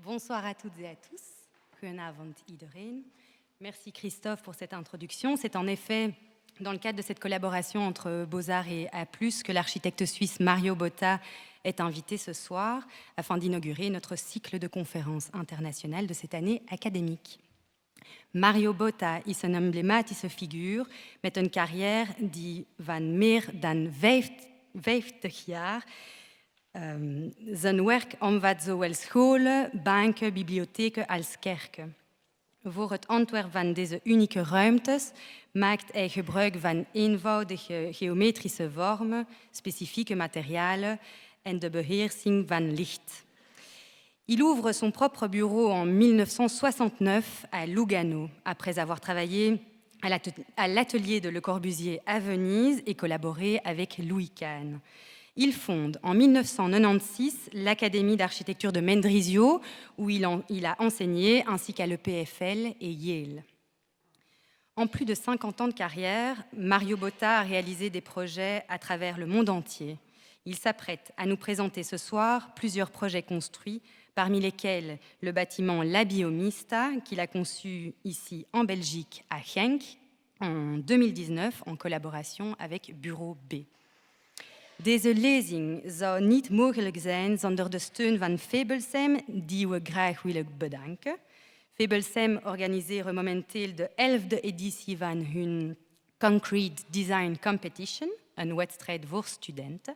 Bonsoir à toutes et à tous. Goedenavond iedereen. Merci Christophe pour cette introduction. C'est en effet dans le cadre de cette collaboration entre Beaux-Arts et A+, que l'architecte suisse Mario Botta est invité ce soir afin d'inaugurer notre cycle de conférences internationales de cette année académique. Mario Botta is een emblematische figuur met een carrière die van meer dan 50 jaar zijn werk omvat zowel scholen, banken, bibliotheken als kerken. Voor het ontwerp van deze unieke ruimtes maakt hij gebruik van eenvoudige geometrische vormen, specifieke materialen en de beheersing van licht. Il ouvre son propre bureau en 1969 à Lugano, après avoir travaillé à l'atelier de Le Corbusier à Venise et collaboré avec Louis Kahn. Il fonde en 1996 l'Académie d'architecture de Mendrisio, où il a enseigné, ainsi qu'à l'EPFL et Yale. En plus de 50 ans de carrière, Mario Botta a réalisé des projets à travers le monde entier. Il s'apprête à nous présenter ce soir plusieurs projets construits, parmi lesquels le bâtiment La Biomista, qu'il a conçu ici en Belgique à Genk en 2019 en collaboration avec Bureau B. Deze lezing zou niet mogelijk zijn zonder de steun van Febelsem, die we graag willen bedanken. Febelsem organiseren momenteel de 11e editie van hun Concrete Design Competition, een wedstrijd voor studenten.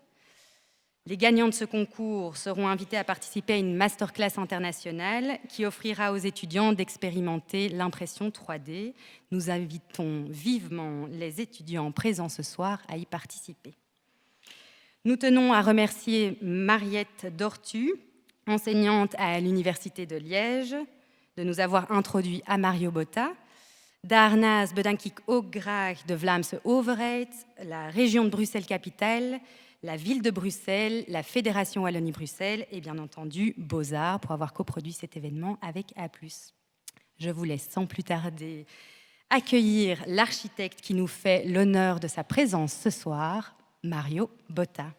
Les gagnants de ce concours seront invités à participer à une masterclass internationale qui offrira aux étudiants d'expérimenter l'impression 3D. Nous invitons vivement les étudiants présents ce soir à y participer. Nous tenons à remercier Mariette Dortu, enseignante à l'Université de Liège, de nous avoir introduits à Mario Botta. Daarnaast bedank ik ook graag de Vlaamse overheid, la région de Bruxelles-Capitale, la ville de Bruxelles, la Fédération Wallonie-Bruxelles et bien entendu Beaux-Arts pour avoir coproduit cet événement avec A+. Je vous laisse sans plus tarder accueillir l'architecte qui nous fait l'honneur de sa présence ce soir, Mario Botta.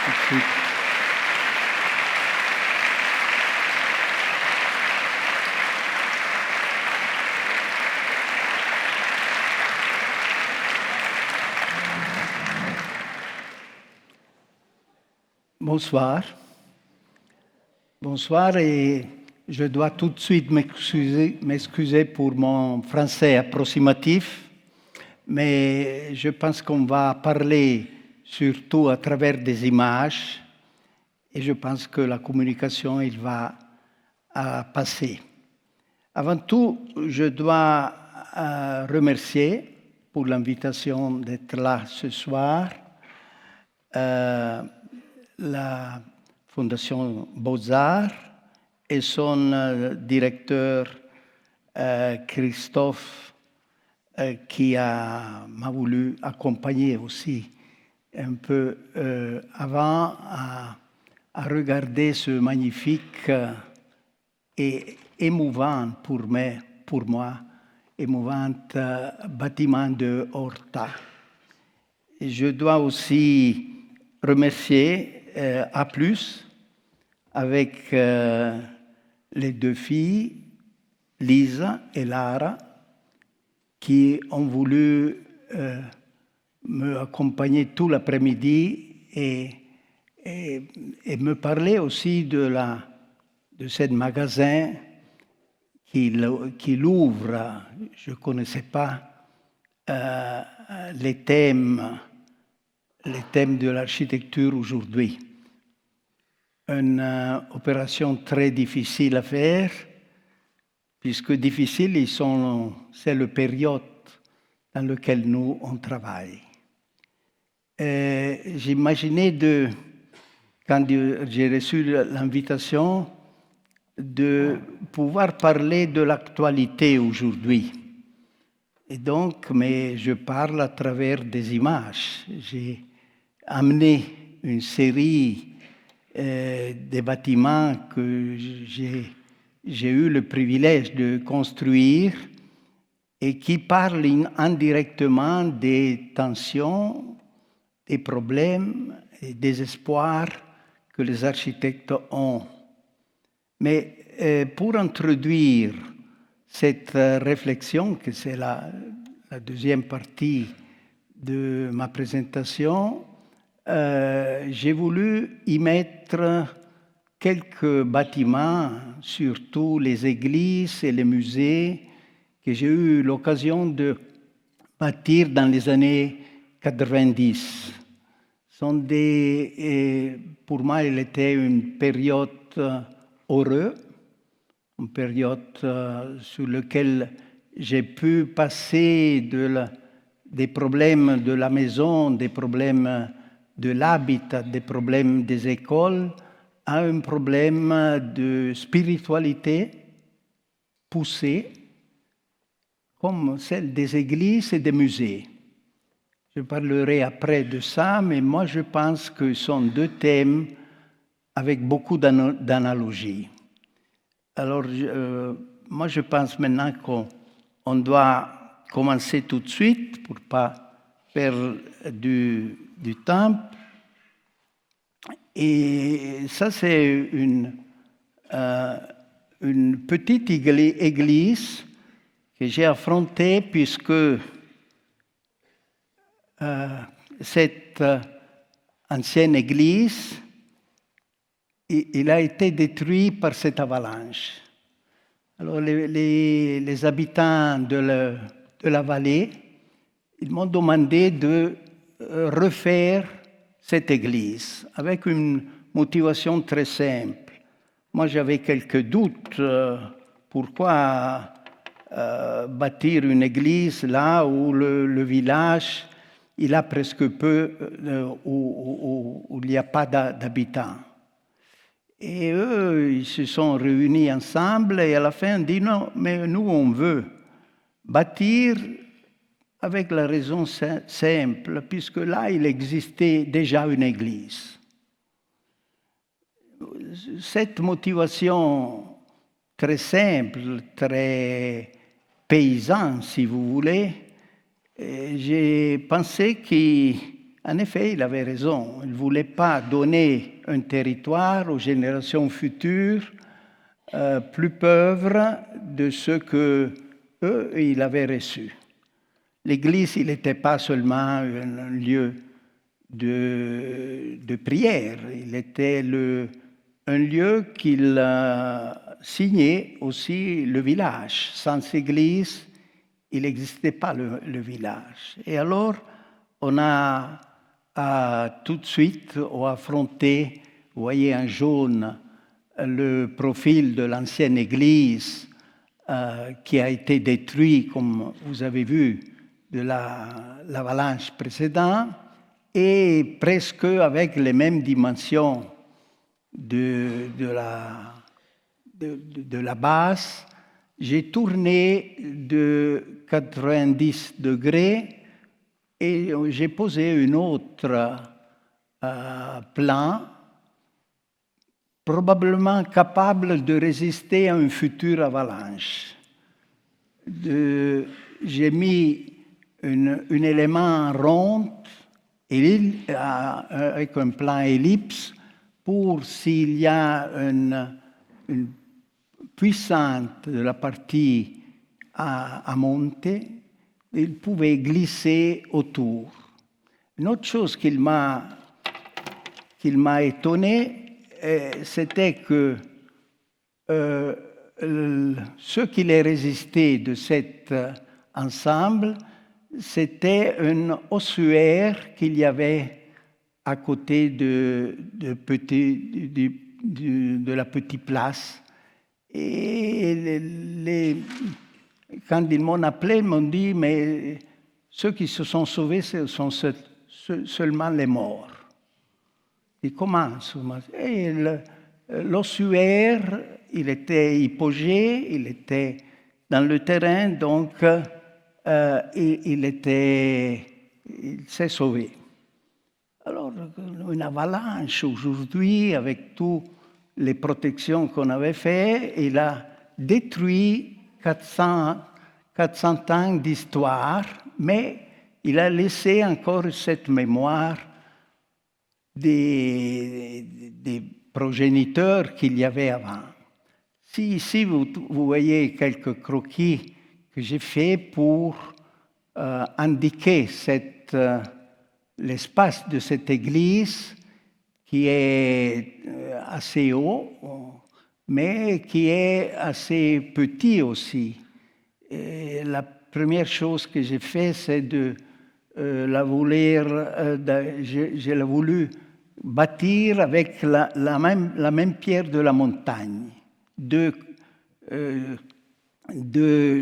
Merci. Bonsoir. Bonsoir et je dois tout de suite m'excuser pour mon français approximatif, mais je pense qu'on va parler surtout à travers des images et je pense que la communication, il va passer. Avant tout, je dois remercier pour l'invitation d'être là ce soir la Fondation Beaux-Arts et son directeur Christophe qui m'a voulu accompagner aussi un peu avant à regarder ce magnifique et émouvant pour moi émouvant bâtiment de Horta. Et je dois aussi remercier A+, avec les deux filles, Lisa et Lara, qui ont voulu me accompagner tout l'après-midi et me parler aussi de ce magasin qu'il ouvre. Je ne connaissais pas les thèmes de l'architecture aujourd'hui. Une opération très difficile à faire, puisque difficile, c'est la période dans laquelle nous, on travaille. J'imaginais, quand j'ai reçu l'invitation, de pouvoir parler de l'actualité aujourd'hui. Et donc, mais je parle à travers des images. J'ai amené une série des bâtiments que j'ai eu le privilège de construire et qui parle indirectement des tensions, des problèmes et des espoirs que les architectes ont. Mais pour introduire cette réflexion, que c'est la deuxième partie de ma présentation, j'ai voulu y mettre quelques bâtiments, surtout les églises et les musées, que j'ai eu l'occasion de bâtir dans les années 90. Pour moi, il était une période heureuse, une période sur laquelle j'ai pu passer des problèmes de la maison, des problèmes de l'habitat, des problèmes des écoles, à un problème de spiritualité poussée, comme celle des églises et des musées. Je parlerai après de ça, mais moi je pense que ce sont deux thèmes avec beaucoup d'analogies. Alors, moi je pense maintenant qu'on doit commencer tout de suite pour ne pas perdre du temps. Et ça, c'est une petite église que j'ai affrontée puisque cette ancienne église, il a été détruit par cette avalanche. Alors les habitants de la vallée, ils m'ont demandé de refaire cette église avec une motivation très simple. Moi, j'avais quelques doutes. Pourquoi bâtir une église là où le village, il a presque peu, où il n'y a pas d'habitants. Et eux, ils se sont réunis ensemble et à la fin, on dit non, mais nous, on veut bâtir avec la raison simple, puisque là, il existait déjà une église. Cette motivation très simple, très paysanne, si vous voulez, j'ai pensé qu'en effet, il avait raison. Il ne voulait pas donner un territoire aux générations futures plus pauvres de ce qu'eux, ils avaient reçu. L'Église, il n'était pas seulement un lieu de prière, il était un lieu qu'il signait aussi le village. Sans Église, il n'existait pas le village. Et alors, on a tout de suite affronté, vous voyez en jaune, le profil de l'ancienne église qui a été détruit, comme vous avez vu, de l'avalanche précédente, et presque avec les mêmes dimensions de la base. J'ai tourné de 90 degrés et j'ai posé un autre plan, probablement capable de résister à une future avalanche. J'ai mis un élément rond avec un plan ellipse pour s'il y a une puissante de la partie à monter, il pouvait glisser autour. Une autre chose qui m'a étonné, c'était que ce qui les résistait de cet ensemble, c'était un ossuaire qu'il y avait à côté de la petite place. Et quand ils m'ont appelé, ils m'ont dit, mais ceux qui se sont sauvés, ce sont seulement les morts. Et comment? Et l'ossuaire, il était hypogée, il était dans le terrain, donc il s'est sauvé. Alors, une avalanche aujourd'hui, avec toutes les protections qu'on avait faites, il a détruit 400 400 ans d'histoire, mais il a laissé encore cette mémoire des progéniteurs qu'il y avait avant. Si ici vous voyez quelques croquis que j'ai faits pour indiquer l'espace de cette église qui est assez haut, mais qui est assez petit aussi. Et la première chose que j'ai fait, c'est de je l'ai voulu bâtir avec la même pierre de la montagne. Deux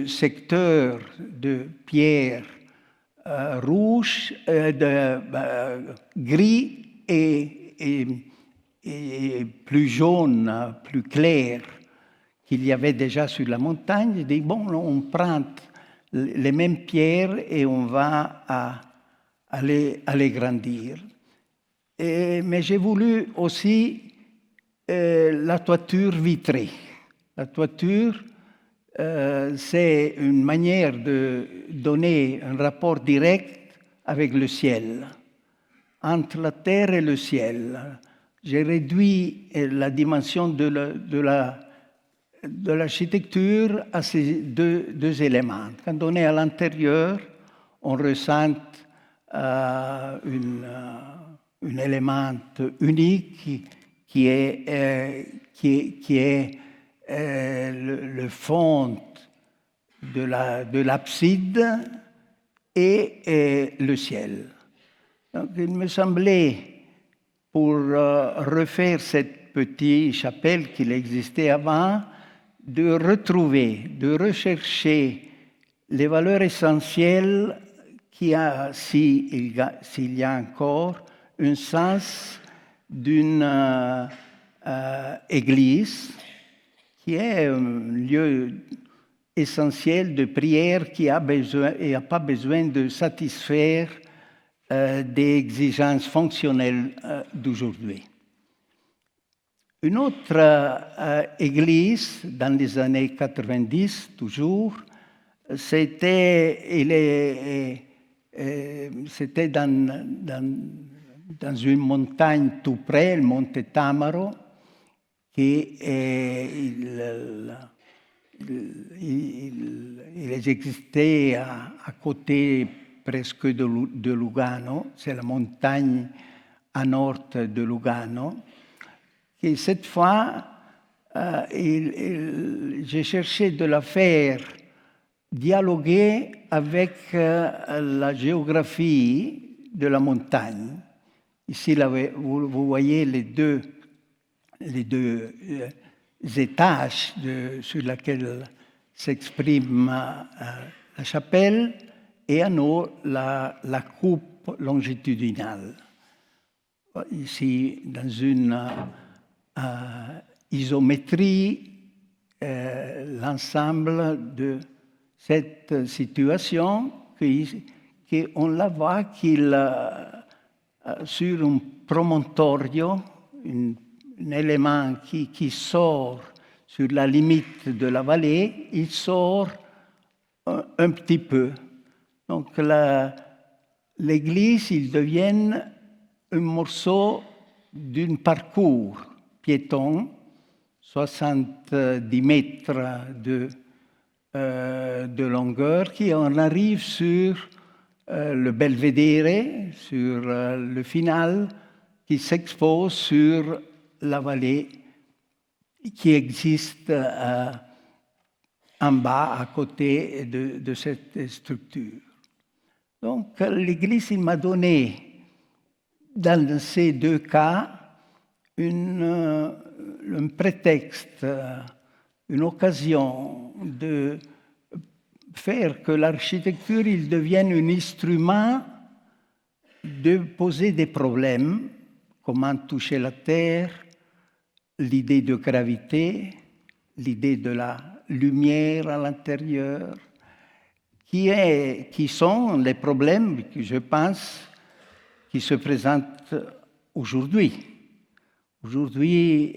secteurs de pierre rouge, gris et plus jaune, plus clair qu'il y avait déjà sur la montagne. Je dis, bon, on prend les mêmes pierres et on va aller grandir. Mais j'ai voulu aussi la toiture vitrée. La toiture, c'est une manière de donner un rapport direct avec le ciel, entre la terre et le ciel. J'ai réduit la dimension de l'architecture à ces deux éléments. Quand on est à l'intérieur, on ressent un élément unique qui est le fond de l'abside et le ciel. Donc, il me semblait, pour refaire cette petite chapelle qui existait avant, de retrouver, de rechercher les valeurs essentielles qui a, s'il y a encore, un sens d'une église qui est un lieu essentiel de prière qui a besoin et n'a pas besoin de satisfaire des exigences fonctionnelles d'aujourd'hui. Une autre église, dans les années 90 toujours, c'était dans une montagne tout près, le Monte Tamaro, qui il existait à côté presque de Lugano, c'est la montagne à nord de Lugano, et cette fois, j'ai cherché de la faire dialoguer avec la géographie de la montagne. Ici, là, vous voyez les deux étages sur lesquels s'exprime la chapelle et à nous la coupe longitudinale. Ici, dans une isométrie, l'ensemble de cette situation, qu'on la voit sur un promontorio, un élément qui sort sur la limite de la vallée, il sort un petit peu. Donc l'église, il devient un morceau d'un parcours piéton, 70 mètres de longueur, qui on arrive sur le Belvedere, sur le final, qui s'expose sur la vallée qui existe en bas, à côté de cette structure. Donc, l'Église, il m'a donné, dans ces deux cas, un prétexte, une occasion de faire que l'architecture il devienne un instrument de poser des problèmes, comment toucher la terre, l'idée de gravité, l'idée de la lumière à l'intérieur, qui sont les problèmes que je pense qui se présentent aujourd'hui. Aujourd'hui,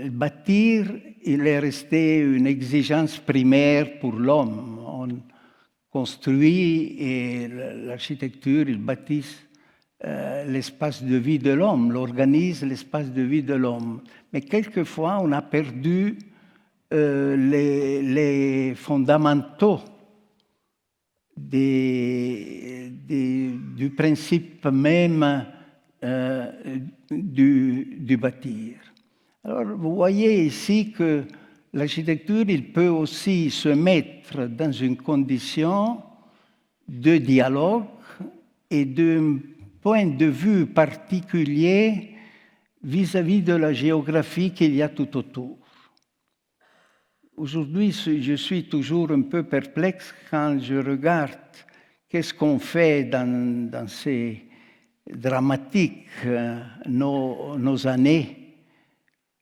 bâtir, il est resté une exigence primaire pour l'homme. On construit et l'architecture, il bâtit l'espace de vie de l'homme, l'organise l'espace de vie de l'homme. Mais quelquefois, on a perdu les fondamentaux du principe même du bâtir. Alors, vous voyez ici que l'architecture, il peut aussi se mettre dans une condition de dialogue et d'un point de vue particulier vis-à-vis de la géographie qu'il y a tout autour. Aujourd'hui, je suis toujours un peu perplexe quand je regarde qu'est-ce qu'on fait dans ces dramatiques nos années,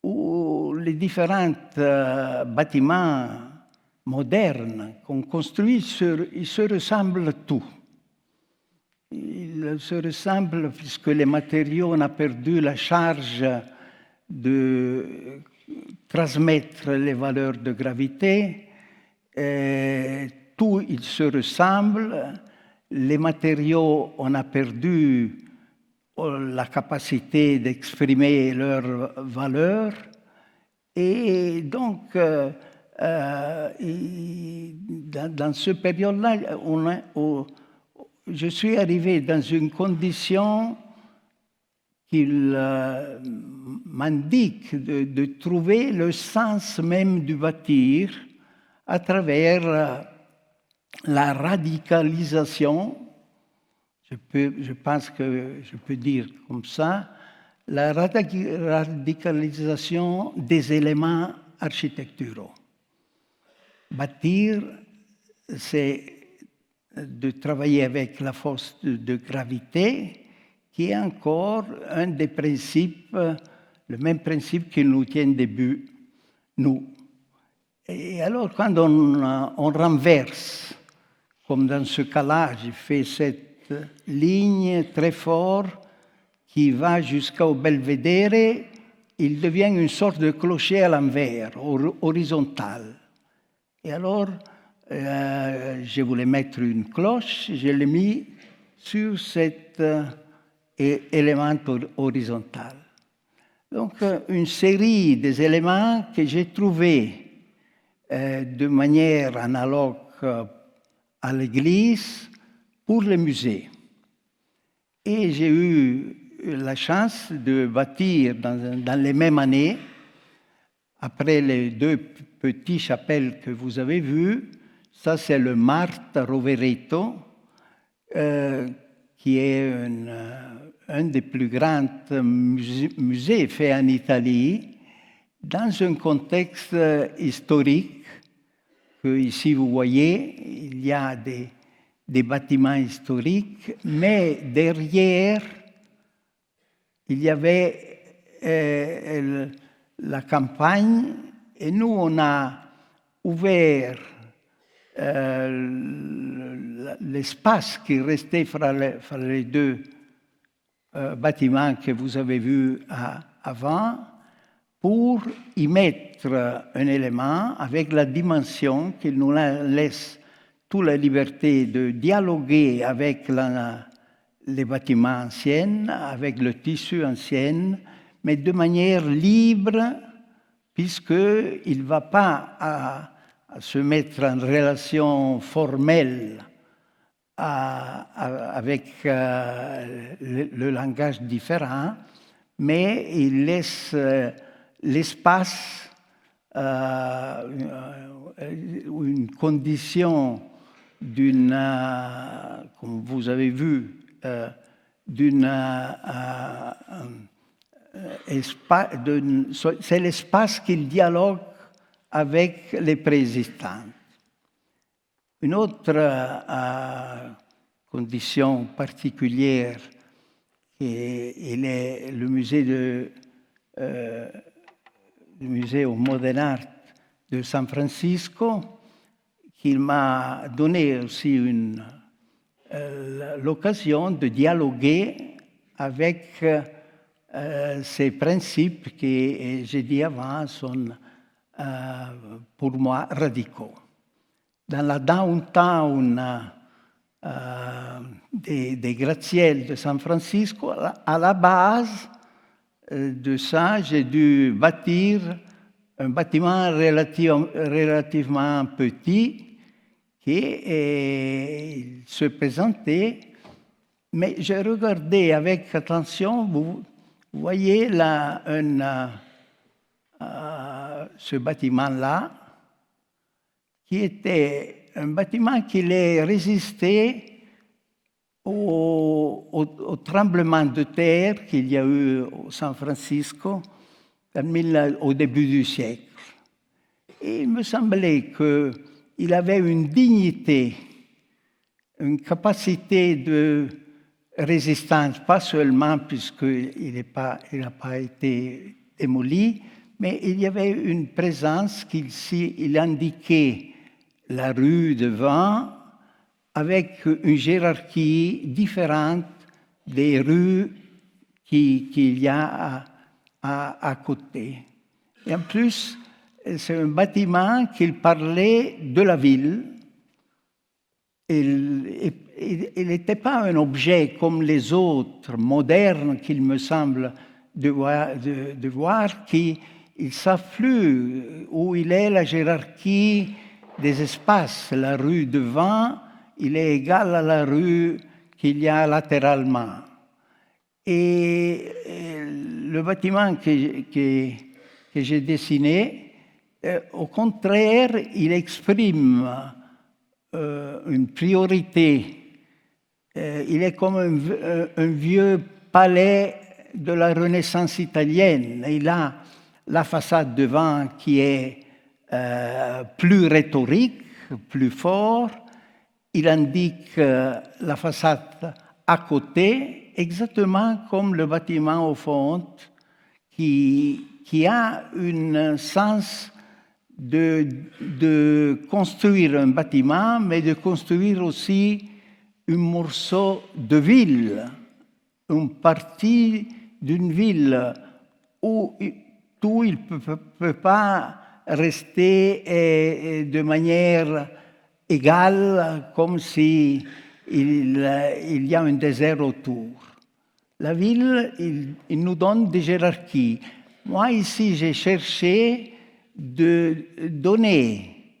où les différents bâtiments modernes qu'on construit, ils se ressemblent tous. Ils se ressemblent puisque les matériaux ont perdu la charge de transmettre les valeurs de gravité. Tout, ils se ressemblent. Les matériaux ont perdu la capacité d'exprimer leurs valeurs. Et donc, dans ce période-là, je suis arrivé dans une condition qu'il m'indique de trouver le sens même du bâtir à travers la radicalisation, je pense que je peux dire comme ça, la radicalisation des éléments architecturaux. Bâtir, c'est de travailler avec la force de gravité, qui est encore un des principes, le même principe qui nous tient debout, nous. Et alors, quand on renverse, comme dans ce cas-là, j'ai fait cette ligne très forte qui va jusqu'au Belvedere, il devient une sorte de clocher à l'envers, horizontal. Et alors, je voulais mettre une cloche, je l'ai mis sur cet élément horizontal. Donc, une série des éléments que j'ai trouvés de manière analogue à l'église pour le musée. Et j'ai eu la chance de bâtir dans les mêmes années, après les deux petites chapelles que vous avez vues. Ça, c'est le Marta Rovereto, qui est un des plus grands musées faits en Italie, dans un contexte historique, que ici vous voyez, il y a des bâtiments historiques, mais derrière, il y avait la campagne, et nous, on a ouvert l'espace qui restait fra les deux bâtiments que vous avez vus avant, pour y mettre un élément avec la dimension qui nous laisse toute la liberté de dialoguer avec les bâtiments anciens, avec le tissu ancien, mais de manière libre, puisqu'il ne va pas à se mettre en relation formelle avec le langage différent, mais il laisse l'espace, une condition comme vous avez vu, c'est l'espace qui dialogue avec les préexistants. Une autre condition particulière, est le musée au Modern Art de San Francisco, qui m'a donné aussi l'occasion de dialoguer avec ces principes que j'ai dit avant sont pour moi radicaux. Dans la downtown des gratte-ciel de San Francisco, à la base de ça, j'ai dû bâtir un bâtiment relativement petit qui se présentait, mais j'ai regardé avec attention, vous voyez là ce bâtiment-là, qui était un bâtiment qui a résisté au tremblement de terre qu'il y a eu au San Francisco au début du siècle. Et il me semblait qu'il avait une dignité, une capacité de résistance, pas seulement puisqu'il n'a pas été démoli, mais il y avait une présence il indiquait la rue devant avec une hiérarchie différente des rues qu'il y a à côté. Et en plus, c'est un bâtiment qui parlait de la ville. Il n'était pas un objet comme les autres, modernes, qu'il me semble de voir, qui ne savent plus où il est la hiérarchie des espaces. La rue devant, il est égal à la rue qu'il y a latéralement. Et le bâtiment que j'ai dessiné, au contraire, il exprime une priorité. Il est comme un vieux palais de la Renaissance italienne. Il a la façade devant qui est plus rhétorique, plus fort. Il indique la façade à côté, exactement comme le bâtiment au fond, qui a un sens de construire un bâtiment, mais de construire aussi un morceau de ville, une partie d'une ville où tout il ne peut pas rester de manière égale, comme si il y a un désert autour. La ville, il nous donne des hiérarchies. Moi, ici, j'ai cherché de donner,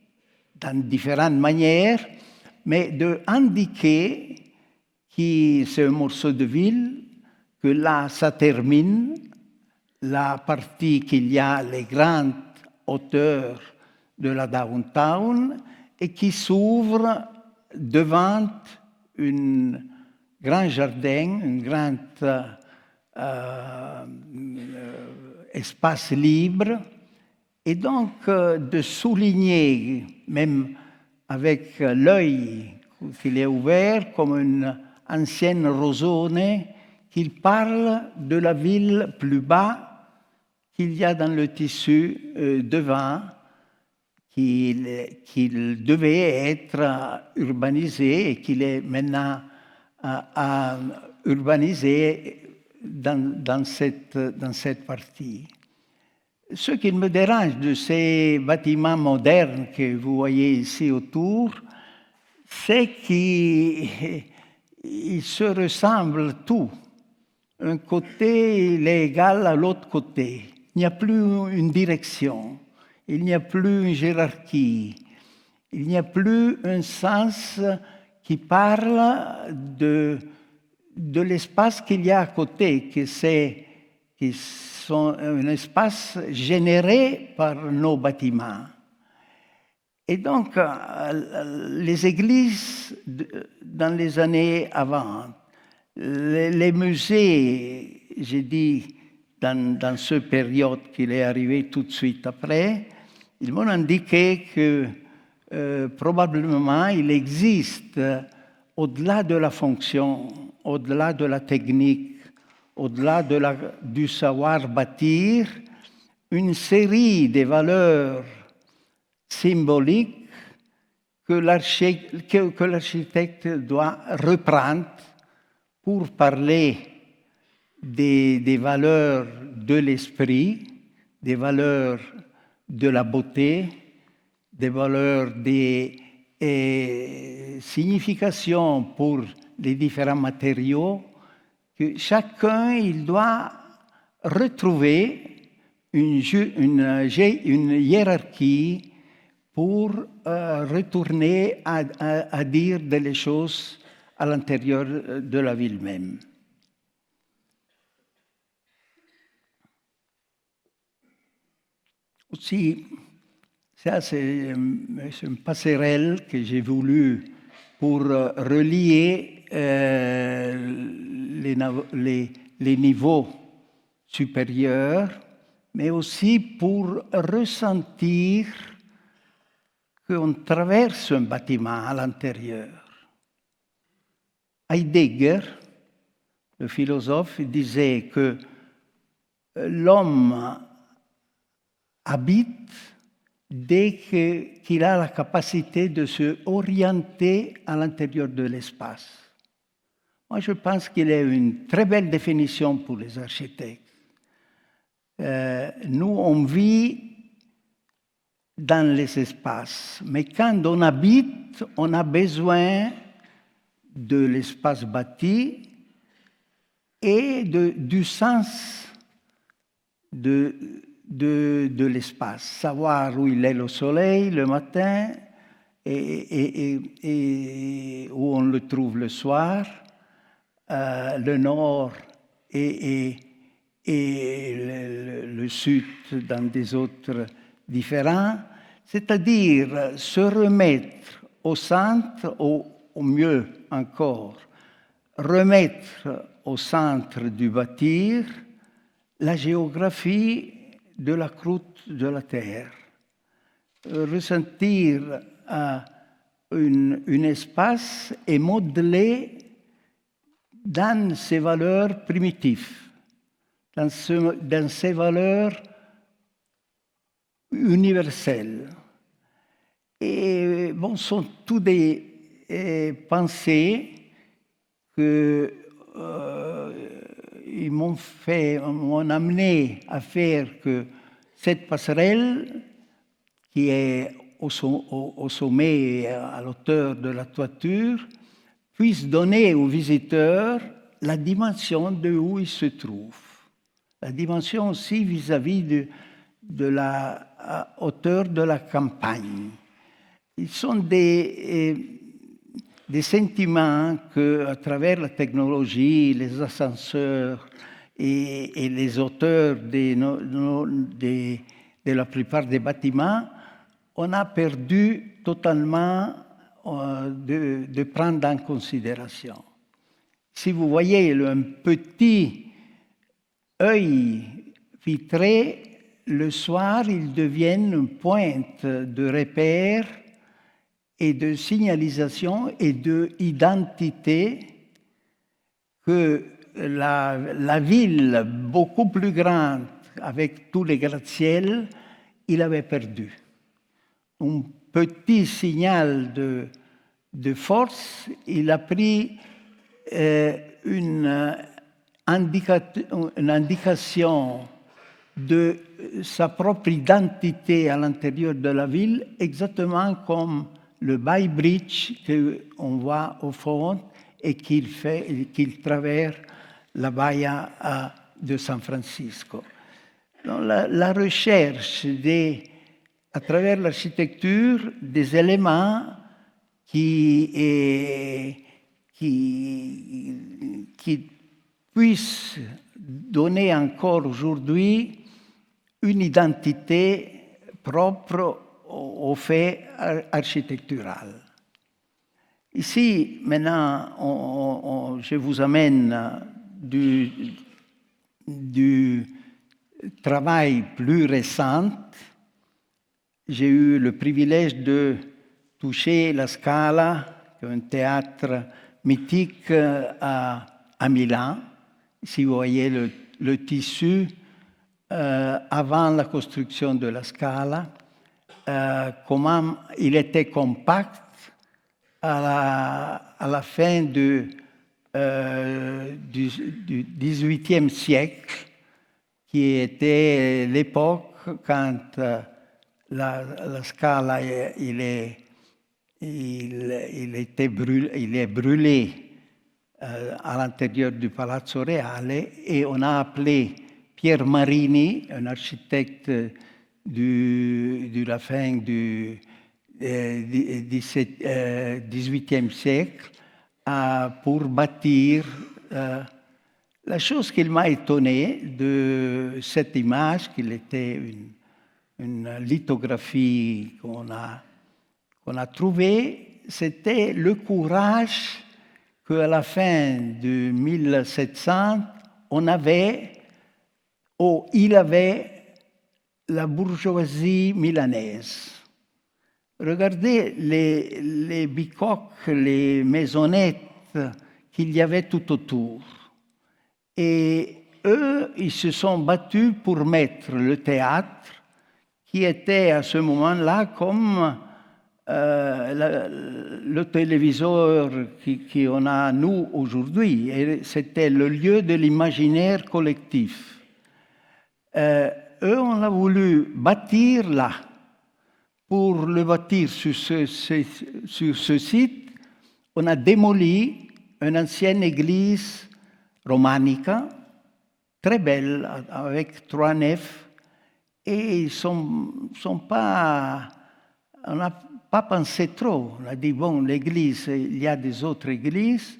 dans différentes manières, mais d'indiquer que c'est un morceau de ville, que là, ça termine, la partie qu'il y a les grandes hauteurs de la downtown et qui s'ouvre devant un grand jardin, un grand espace libre. Et donc, de souligner, même avec l'œil qu'il est ouvert, comme une ancienne rosone, qu'il parle de la ville plus bas qu'il y a dans le tissu devant, qu'il devait être urbanisé et qu'il est maintenant urbanisé dans cette partie. Ce qui me dérange de ces bâtiments modernes que vous voyez ici autour, c'est qu'ils se ressemblent tous. Un côté il est égal à l'autre côté. Il n'y a plus une direction, il n'y a plus une hiérarchie, il n'y a plus un sens qui parle de l'espace qu'il y a à côté, qui sont un espace généré par nos bâtiments. Et donc, les églises, dans les années avant, les musées, j'ai dit, dans cette période qu'il est arrivé tout de suite après, ils m'ont indiqué que probablement il existe, au-delà de la fonction, au-delà de la technique, au-delà du savoir bâtir, une série de valeurs symboliques que l'architecte doit reprendre pour parler des valeurs de l'esprit, des valeurs de la beauté, des valeurs des significations pour les différents matériaux, que chacun il doit retrouver une hiérarchie pour retourner à dire des choses à l'intérieur de la ville même. Aussi, ça c'est une passerelle que j'ai voulu pour relier les niveaux supérieurs, mais aussi pour ressentir qu'on traverse un bâtiment à l'intérieur. Heidegger, le philosophe, disait que l'homme habite dès qu'il a la capacité de se orienter à l'intérieur de l'espace. Moi, je pense qu'il y a une très belle définition pour les architectes. Nous, on vit dans les espaces, mais quand on habite, on a besoin de l'espace bâti et du sens de l'espace, savoir où il est le soleil le matin et où on le trouve le soir, le nord et le sud dans des autres différents, c'est-à-dire se remettre au centre, au mieux encore, remettre au centre du bâtir la géographie de la croûte de la terre, ressentir un espace et modeler dans ses valeurs primitives, dans ses valeurs universelles. Et bon, ce sont toutes des pensées que ils m'ont amené à faire que cette passerelle, qui est au sommet et à l'auteur de la toiture, puisse donner aux visiteurs la dimension de où ils se trouvent. La dimension aussi vis-à-vis de la hauteur de la campagne. Ils sont des sentiments qu'à travers la technologie, les ascenseurs et les hauteurs de la plupart des bâtiments, on a perdu totalement de prendre en considération. Si vous voyez un petit œil vitré, le soir, il devient une pointe de repère et de signalisation et d'identité que la ville beaucoup plus grande, avec tous les gratte-ciel, il avait perdu. Un petit signal de force, il a pris une indication de sa propre identité à l'intérieur de la ville, exactement comme le Bay Bridge qu'on voit au fond et qu'il traverse la bahia de San Francisco. Donc, la recherche à travers l'architecture des éléments qui puissent donner encore aujourd'hui une identité propre au fait architectural. Ici, maintenant, je vous amène du travail plus récent. J'ai eu le privilège de toucher la Scala, un théâtre mythique à Milan. Ici, vous voyez le tissu avant la construction de la Scala, comment il était compact à la fin du du XVIIIe siècle, qui était l'époque quand la Scala il est brûlé à l'intérieur du Palazzo Reale, et on a appelé Pier Marini, un architecte de la fin du XVIIIe siècle, pour bâtir. La chose qui m'a étonné de cette image, qu'il était une lithographie qu'on a trouvée, c'était le courage qu'à la fin de 1700, il avait la bourgeoisie milanaise. Regardez les bicoques, les maisonnettes qu'il y avait tout autour. Et eux, ils se sont battus pour mettre le théâtre, qui était à ce moment-là comme le téléviseur qu'on a nous aujourd'hui. Et c'était le lieu de l'imaginaire collectif. Eux, on a voulu bâtir là. Pour le bâtir sur ce site, on a démoli une ancienne église romanique, très belle, avec 3 nefs, et on n'a pas pensé trop. On a dit, bon, l'église, il y a des autres églises.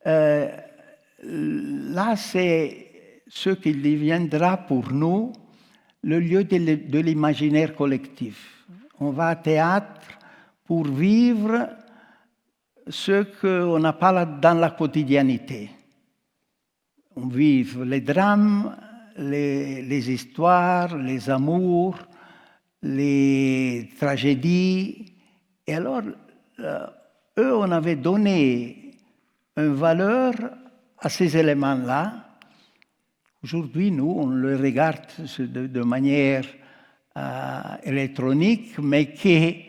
Là, c'est ce qui deviendra pour nous le lieu de l'imaginaire collectif. On va au théâtre pour vivre ce qu'on n'a pas dans la quotidiennité. On vit les drames, les histoires, les amours, les tragédies. Et alors, eux, on avait donné une valeur à ces éléments-là. Aujourd'hui, nous, on le regarde de manière électronique, mais qui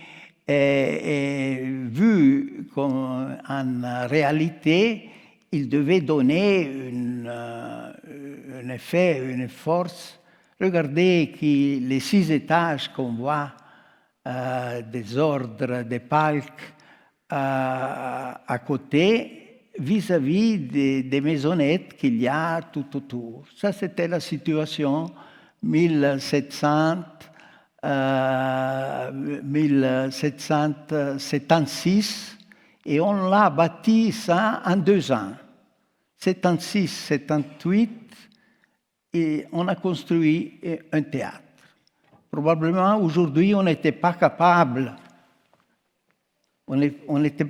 est vu comme en réalité, il devait donner un effet, une force. Regardez les 6 étages qu'on voit, des ordres, des palques à côté, vis-à-vis des maisonnettes qu'il y a tout autour. Ça, c'était la situation 1776, et on l'a bâti ça en 2 ans. 76, 78, et on a construit un théâtre. Probablement, aujourd'hui, on n'était pas capable. On n'était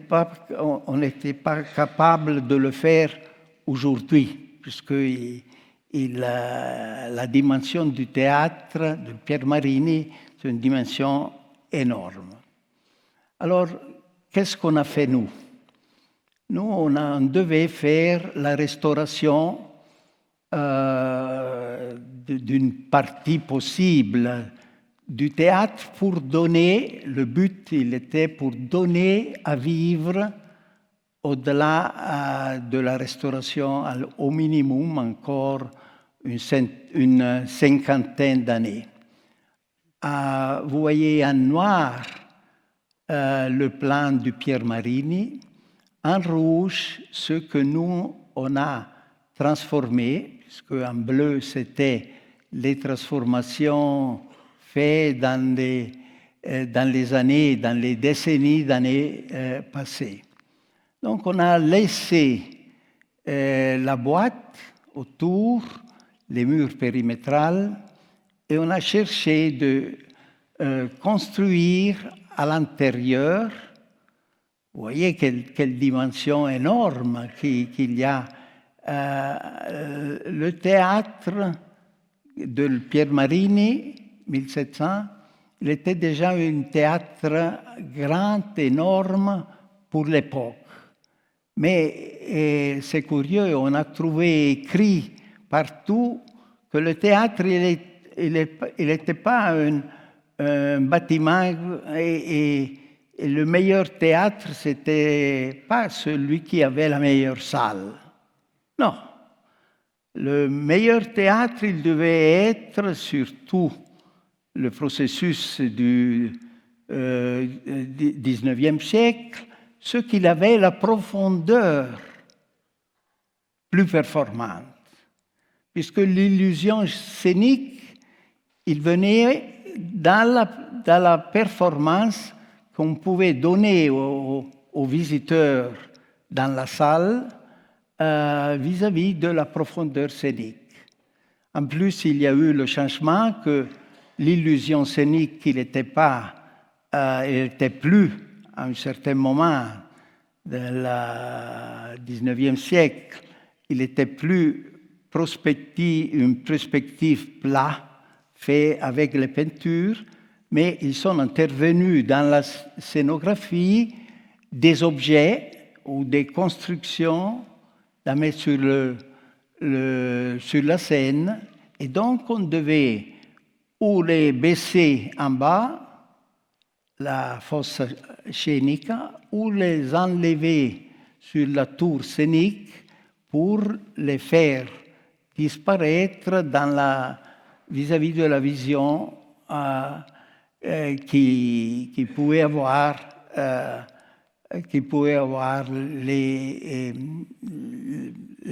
pas capable de le faire aujourd'hui, puisque la dimension du théâtre de Pier Marini, c'est une dimension énorme. Alors, qu'est-ce qu'on a fait, nous? Nous, on devait faire la restauration d'une partie possible du théâtre pour donner, le but, il était pour donner à vivre au-delà de la restauration au minimum encore une 50aine d'années. Vous voyez en noir le plan de Pier Marini, en rouge ce que nous, on a transformé, puisque en bleu, c'était les transformations faites dans les décennies d'années passées. Donc, on a laissé la boîte autour, les murs périmétrales, et on a cherché de construire à l'intérieur. Vous voyez quelle dimension énorme qu'il y a. Le théâtre de Pier Marini, 1700, il était déjà un théâtre grand, énorme pour l'époque. Mais c'est curieux, on a trouvé écrit partout que le théâtre, il n'était pas un bâtiment, et le meilleur théâtre, c'était pas celui qui avait la meilleure salle. Non. Le meilleur théâtre, il devait être, surtout le processus du XIXe siècle, ce qu'il avait la profondeur plus performante. Puisque l'illusion scénique, il venait dans la performance qu'on pouvait donner aux visiteurs dans la salle vis-à-vis de la profondeur scénique. En plus, il y a eu le changement que l'illusion scénique, il n'était plus à un certain moment du XIXe siècle, il n'était plus une perspective plate faite avec les peintures, mais ils sont intervenus dans la scénographie des objets ou des constructions à mettre sur la scène, et donc on devait ou les baisser en bas, la fosse scénique, ou les enlever sur la tour scénique pour les faire disparaître vis-à-vis de la vision qui pouvait avoir les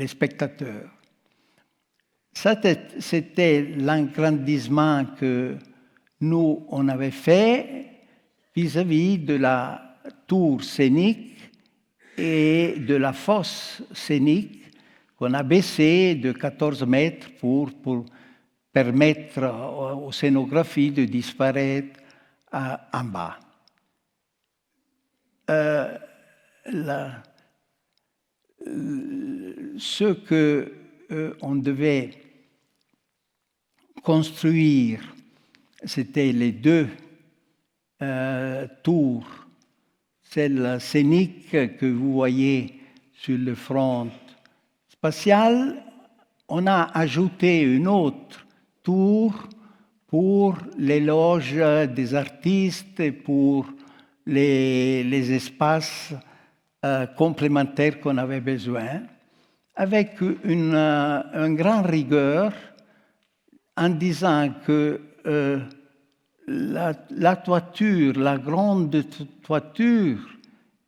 spectateurs. Ça, c'était l'agrandissement que nous, on avait fait vis-à-vis de la tour scénique et de la fosse scénique qu'on a baissée de 14 mètres pour permettre aux scénographies de disparaître en bas. Ce qu'on devait construire, c'était les deux tours, celle scénique que vous voyez sur le front spatial. On a ajouté une autre tour pour les loges des artistes et pour les espaces complémentaires qu'on avait besoin, avec une grande rigueur, en disant que la toiture, la grande toiture,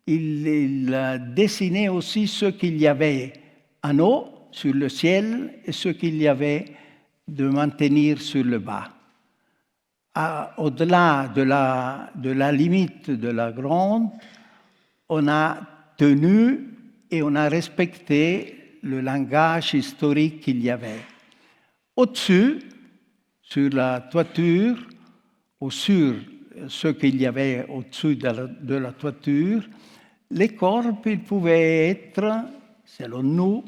il dessinait aussi ce qu'il y avait en haut, sur le ciel, et ce qu'il y avait de maintenir sur le bas. Au-delà de la limite de la grande, on a tenu et on a respecté le langage historique qu'il y avait. Au-dessus, sur la toiture, ou sur ce qu'il y avait au-dessus de la toiture, les corps, ils pouvaient être, selon nous,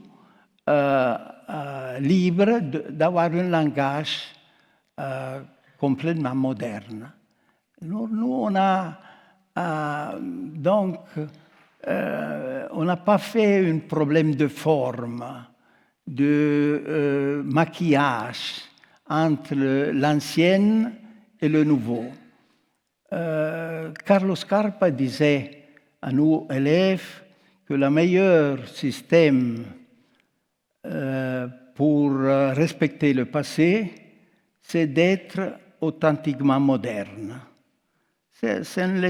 libres d'avoir un langage complètement moderne. Nous on a donc, on n'a pas fait un problème de forme, de maquillage entre l'ancien et le nouveau. Carlo Scarpa disait à nous, élèves, que le meilleur système pour respecter le passé, c'est d'être authentiquement moderne. C'est une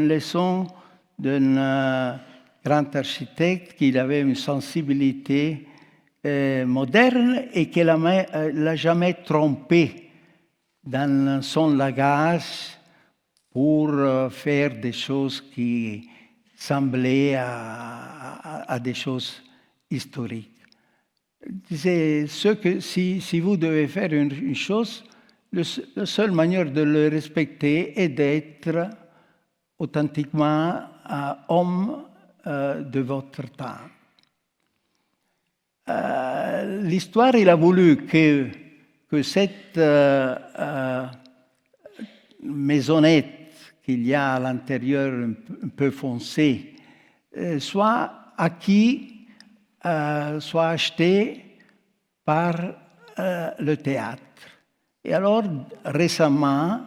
leçon d'un grand architecte qui avait une sensibilité moderne et qui ne l'a jamais trompé dans son langage pour faire des choses qui semblaient à des choses historiques. C'est ce que si vous devez faire une chose, la seule manière de le respecter est d'être authentiquement homme de votre temps. L'histoire, il a voulu que cette maisonnette qu'il y a à l'intérieur un peu foncée soit acquis, soit acheté par le théâtre. Et alors, récemment,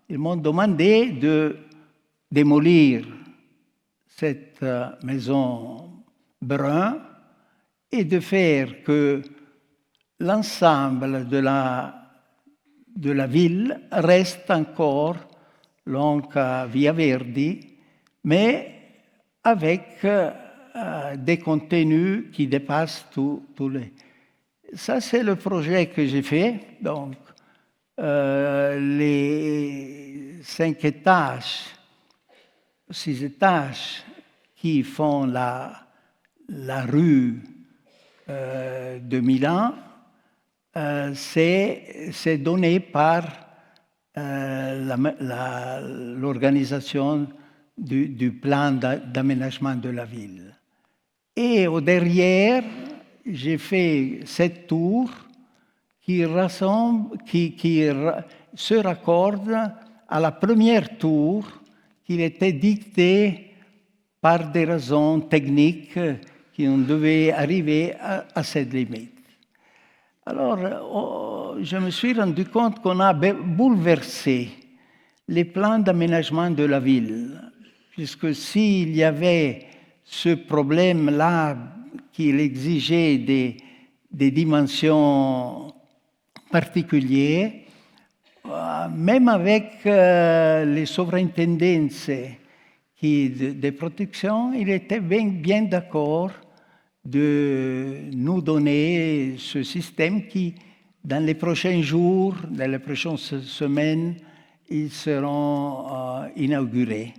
ils m'ont demandé de démolir cette maison brune et de faire que l'ensemble de la ville reste encore donc Via Verdi, mais avec des contenus qui dépassent tous les... Ça, c'est le projet que j'ai fait. Donc, les 5 étages, 6 étages qui font la rue de Milan, c'est donné par l'organisation du plan d'aménagement de la ville. Et au derrière, j'ai fait 7 tours qui se raccordent à la première tour qui était dictée par des raisons techniques qui on devait arriver à cette limite. Alors, je me suis rendu compte qu'on a bouleversé les plans d'aménagement de la ville, puisque s'il y avait ce problème-là qui exigeait des dimensions particulières, même avec les superintendences de protection, il était bien d'accord de nous donner ce système qui, dans les prochains jours, dans les prochaines semaines, ils seront inaugurés.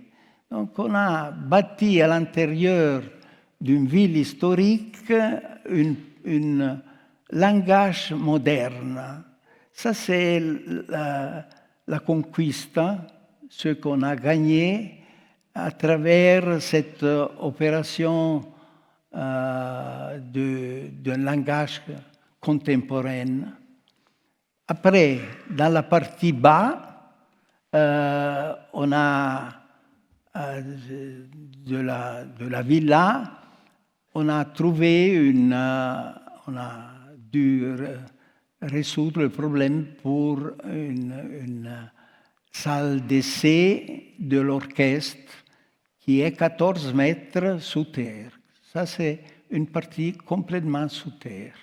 Donc on a bâti à l'intérieur d'une ville historique un langage moderne. Ça, c'est la conquista, ce qu'on a gagné à travers cette opération d'un langage contemporain. Après, dans la partie bas, on a de la villa, on a trouvé on a dû résoudre le problème pour une salle d'essai de l'orchestre qui est 14 mètres sous terre. Ça, c'est une partie complètement sous terre.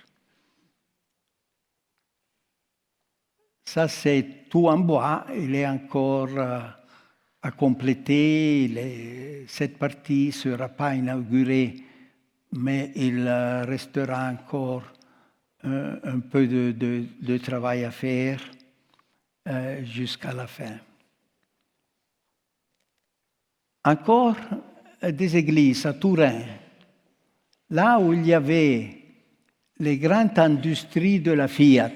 Ça, c'est tout en bois. Il est encore à compléter. Cette partie ne sera pas inaugurée, mais il restera encore un peu de travail à faire jusqu'à la fin. Encore des églises à Turin, là où il y avait les grandes industries de la Fiat.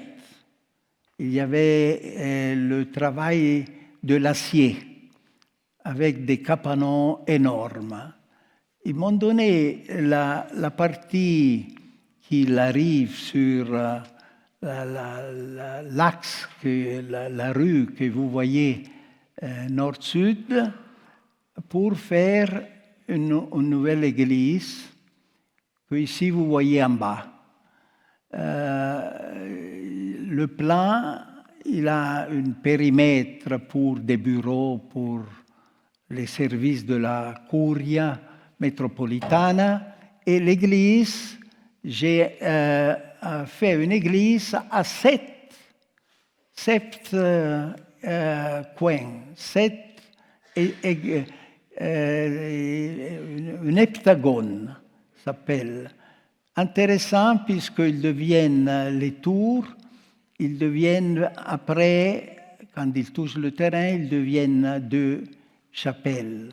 Il y avait le travail de l'acier avec des capanons énormes. Ils m'ont donné la partie qui arrive sur l'axe, la rue que vous voyez nord-sud, pour faire une nouvelle église que ici vous voyez en bas. Le plan, il a un périmètre pour des bureaux, pour les services de la Curia métropolitana, et l'église, j'ai fait une église à 7 coins, 7 un heptagone s'appelle. Intéressant puisqu'ils deviennent les tours, ils deviennent après, quand ils touchent le terrain, ils deviennent 2 chapelles.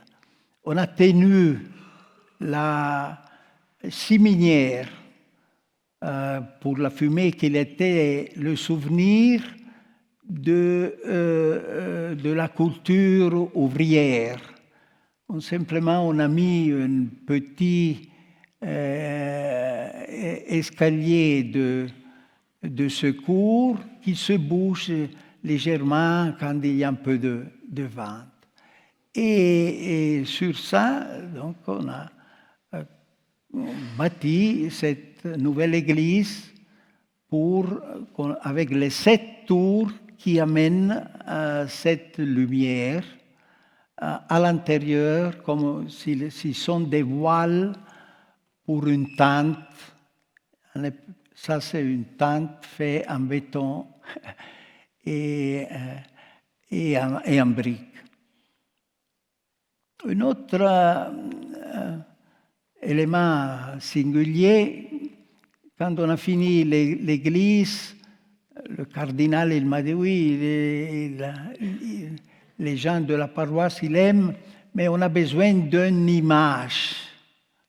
On a tenu la ciminière pour la fumée qu'il était le souvenir de la culture ouvrière. Simplement, on a mis un petit escalier de secours qui se bouge légèrement quand il y a un peu de vent. Et sur ça, donc, on a bâti cette nouvelle église avec les 7 tours qui amènent cette lumière à l'intérieur, comme s'ils sont des voiles pour une tente Ça, c'est une tente faite en béton et en briques. Un autre élément singulier, quand on a fini l'église, le cardinal il m'a dit oui, les gens de la paroisse ils aiment, mais on a besoin d'une image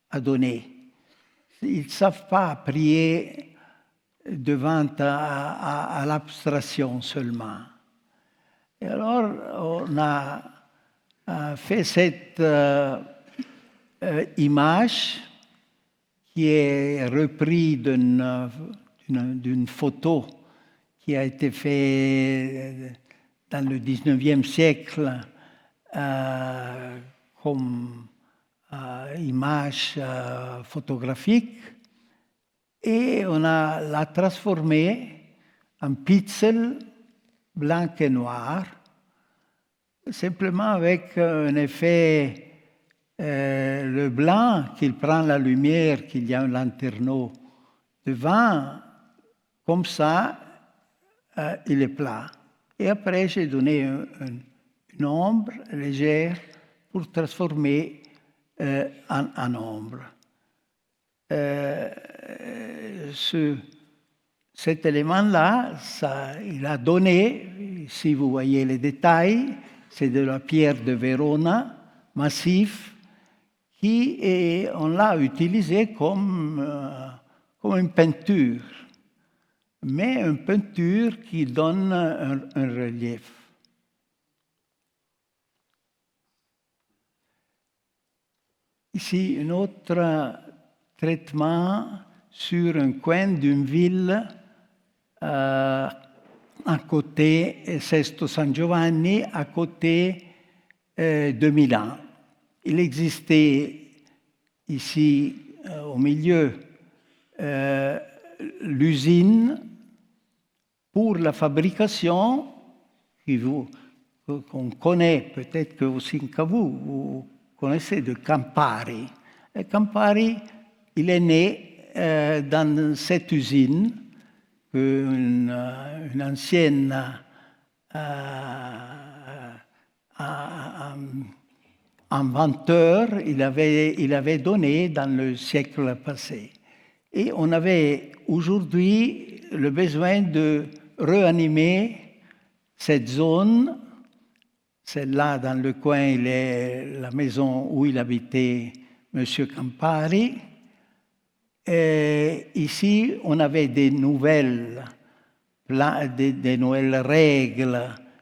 à donner. Ils ne savent pas prier devant à l'abstraction seulement. Et alors, on a fait cette image qui est reprise d'une photo qui a été faite dans le 19e siècle comme image photographique. Et on l'a transformée en pixel blanc et noir, simplement avec un effet, le blanc qui prend la lumière, qu'il y a un lanterneau devant, comme ça, il est plat. Et après, j'ai donné une ombre légère pour transformer en ombre. Cet élément-là, il a donné, si vous voyez les détails, c'est de la pierre de Verona, massif, on l'a utilisé comme une peinture, mais une peinture qui donne un relief. Ici, un autre traitement sur un coin d'une ville à côté, Sesto San Giovanni, à côté de Milan. Il existait ici, au milieu, l'usine pour la fabrication qu'on connaît, peut-être que aussi que vous connaissez, de Campari. Et Campari, il est né dans cette usine qu'un ancien inventeur il avait donné dans le siècle passé. Et on avait aujourd'hui le besoin de réanimer cette zone. Celle-là, dans le coin, il est la maison où il habitait M. Campari. Et ici, on avait des nouvelles règles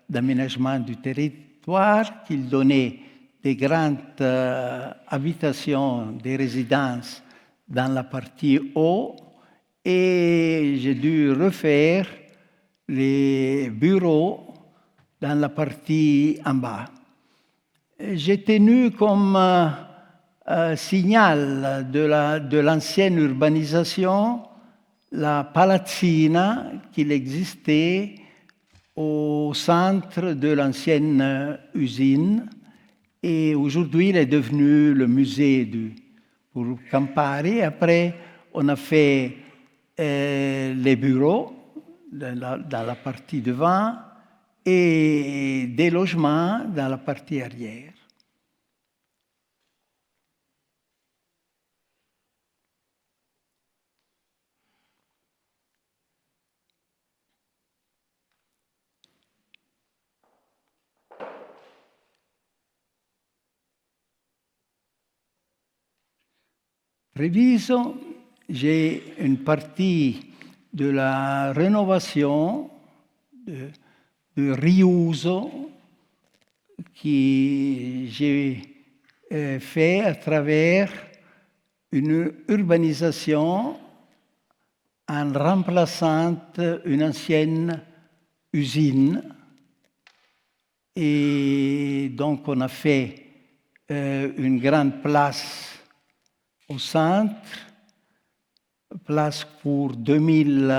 d'aménagement du territoire qui donnaient des grandes habitations, des résidences dans la partie haut, et j'ai dû refaire les bureaux dans la partie en bas. J'ai tenu comme signal de l'ancienne urbanisation la palazzina qui existait au centre de l'ancienne usine, et aujourd'hui il est devenu le musée pour Campari. Après, on a fait les bureaux dans la partie devant et des logements dans la partie arrière. Treviso, j'ai une partie de la rénovation de riuso que j'ai fait à travers une urbanisation en remplaçant une ancienne usine. Et donc on a fait une grande place au centre, place pour 2000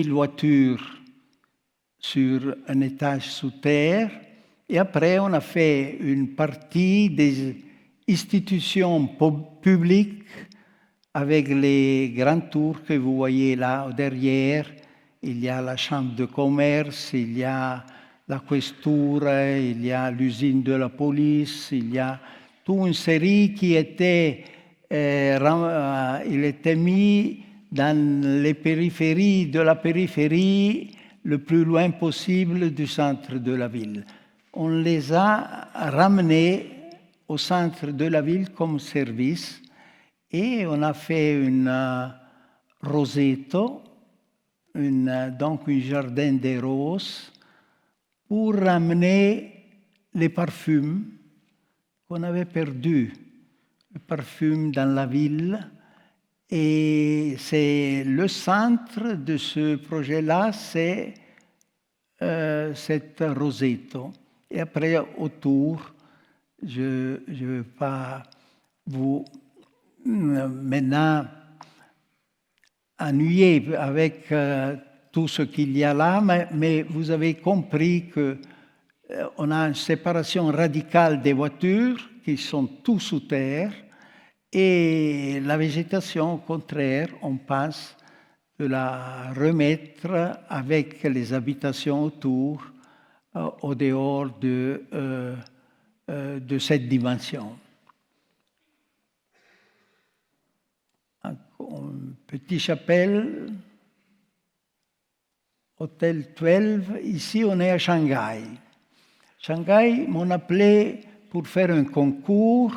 voitures sur un étage sous terre. Et après, on a fait une partie des institutions publiques avec les grandes tours que vous voyez là derrière. Il y a la chambre de commerce, il y a la questura, il y a l'usine de la police, il y a toute une série qui était, il était mis dans les périphéries de la périphérie le plus loin possible du centre de la ville. On les a ramenés au centre de la ville comme service et on a fait une rosetto, donc un jardin des roses, pour ramener les parfums qu'on avait perdus, les parfums dans la ville. Et c'est le centre de ce projet-là, c'est cette rosetto. Et après, autour, je ne veux pas vous maintenant ennuyer avec tout ce qu'il y a là, mais vous avez compris qu'on a une séparation radicale des voitures qui sont tous sous terre et la végétation, au contraire, on pense de la remettre avec les habitations autour, au dehors de cette dimension. Une petite chapelle, Hôtel 12, ici on est à Shanghai. Shanghai m'ont appelé pour faire un concours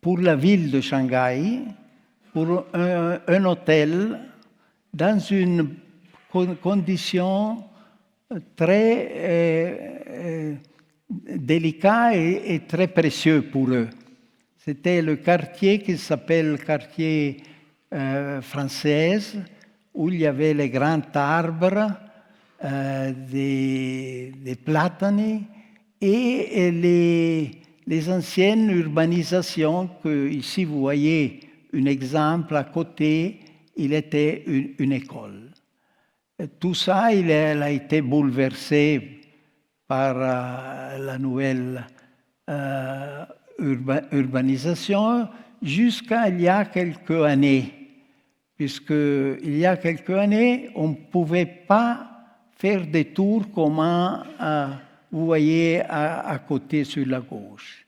pour la ville de Shanghai, pour un hôtel dans une condition très délicate et très précieuse pour eux. C'était le quartier qui s'appelle quartier française, où il y avait les grands arbres, des platanes et les anciennes urbanisations que ici vous voyez un exemple à côté, il était une école. Et tout ça, il a été bouleversé par la nouvelle urbanisation jusqu'à il y a quelques années. Puisqu'il y a quelques années, on ne pouvait pas faire des tours comme vous voyez à côté sur la gauche.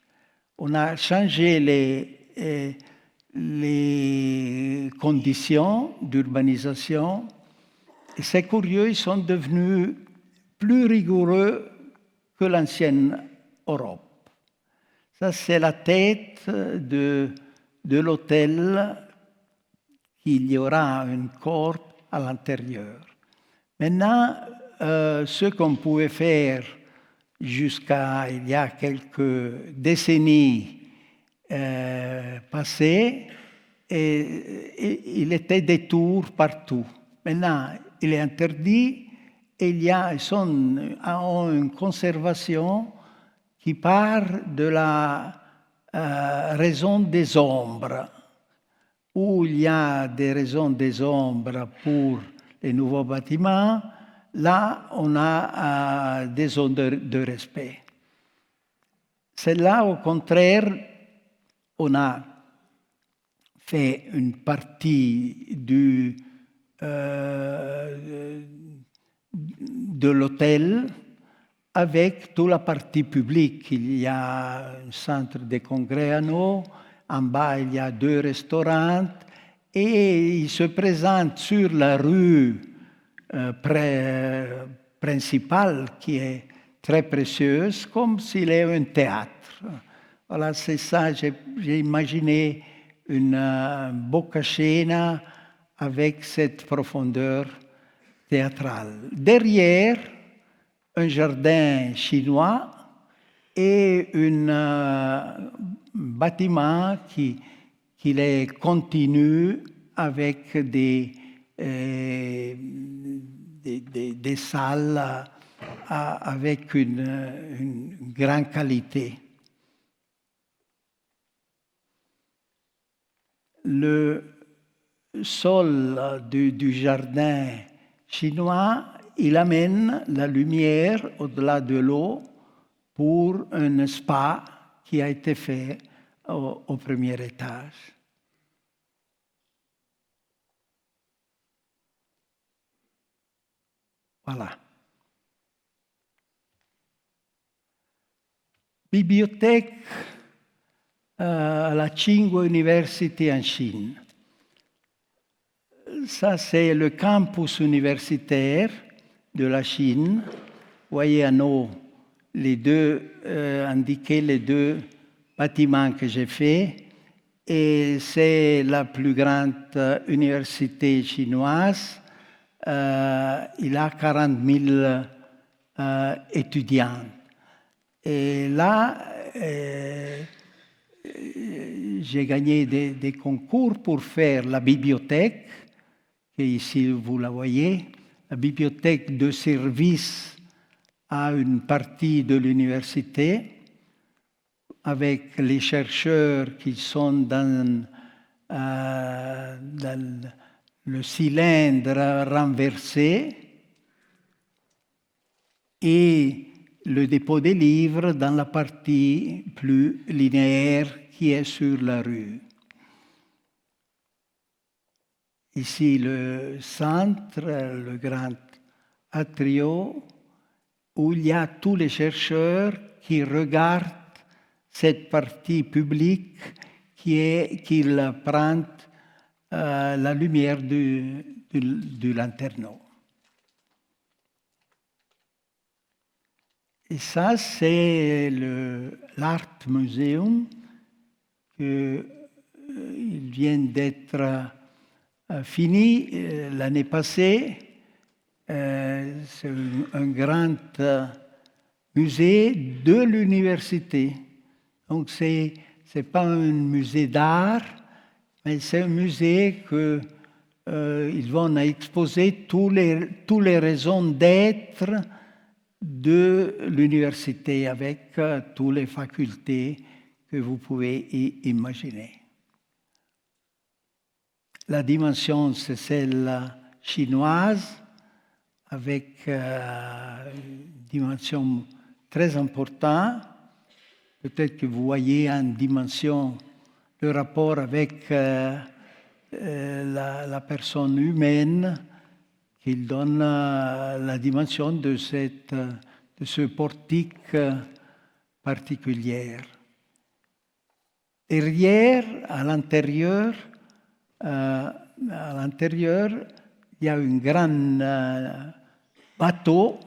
On a changé les conditions d'urbanisation et c'est curieux, ils sont devenus plus rigoureux que l'ancienne Europe. Ça, c'est la tête de l'hôtel. Il y aura un corps à l'intérieur. Maintenant, ce qu'on pouvait faire jusqu'à il y a quelques décennies passées, il était des tours partout. Maintenant, il est interdit et ils ont une conservation qui part de la raison des ombres, où il y a des raisons des ombres pour les nouveaux bâtiments, là, on a des zones de respect. Celle-là, au contraire, on a fait une partie de l'hôtel avec toute la partie publique. Il y a un centre de congrès à nous, en bas, il y a 2 restaurants et il se présente sur la rue principale qui est très précieuse comme s'il est un théâtre. Voilà, c'est ça, j'ai imaginé une Boccascena avec cette profondeur théâtrale. Derrière, un jardin chinois et un bâtiment qui est continu avec des salles avec une grande qualité. Le sol du jardin chinois, il amène la lumière au-delà de l'eau pour un spa qui a été fait au premier étage. Voilà. Bibliothèque à la Tsinghua University en Chine. Ça, c'est le campus universitaire de la Chine. Vous voyez en haut indiquer les deux bâtiments que j'ai faits. Et c'est la plus grande université chinoise. Il a 40 000 étudiants. Et là, j'ai gagné des concours pour faire la bibliothèque, et ici vous la voyez, la bibliothèque de service à une partie de l'université, avec les chercheurs qui sont dans le cylindre renversé et le dépôt des livres dans la partie plus linéaire qui est sur la rue. Ici, le centre, le grand atrio, où il y a tous les chercheurs qui regardent cette partie publique qu'ils prennent la lumière du lanterneau. Et ça, c'est l'Art Museum qui vient d'être fini l'année passée. C'est un grand musée de l'université. Donc, ce n'est pas un musée d'art, mais c'est un musée qu'ils vont exposer toutes les raisons d'être de l'université avec toutes les facultés que vous pouvez imaginer. La dimension, c'est celle chinoise, avec une dimension très importante. Peut-être que vous voyez en dimension le rapport avec la personne humaine qui donne la dimension de ce portique particulier. Derrière, à l'intérieur, il y a un grand bateau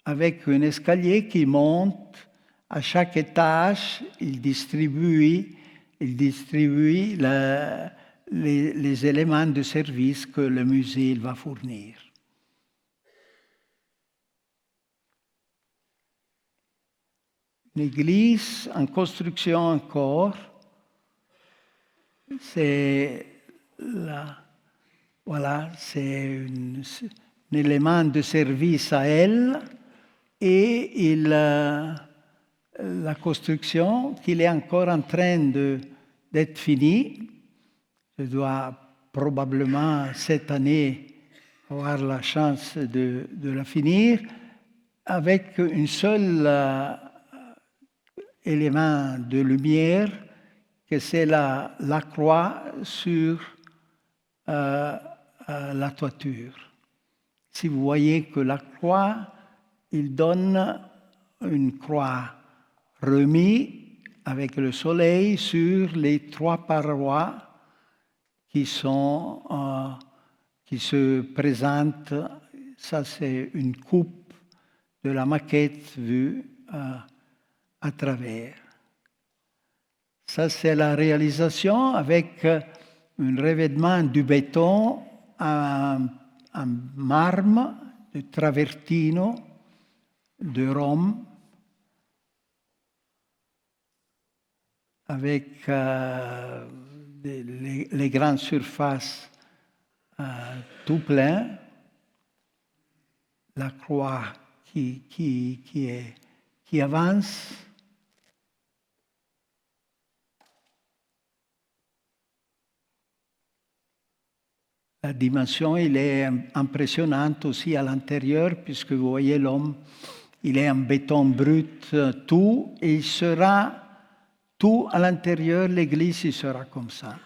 avec un escalier qui monte. À chaque étage, il distribue les éléments de service que le musée va fournir. Une église en construction encore, c'est c'est un élément de service à elle et la construction qu'il est encore en train d'être finie. Je dois probablement cette année avoir la chance de la finir avec un seul élément de lumière, que c'est la croix sur la toiture. Si vous voyez que la croix, il donne une croix remise avec le soleil sur les trois parois qui se présentent. Ça, c'est une coupe de la maquette vue à travers. Ça, c'est la réalisation avec un revêtement du béton en marbre de Travertino de Rome, avec les grandes surfaces tout plein, la croix qui avance. La dimension, il est impressionnante aussi à l'intérieur, puisque vous voyez l'homme, il est en béton brut, tout, et il sera tout à l'intérieur, l'église, il sera comme ça.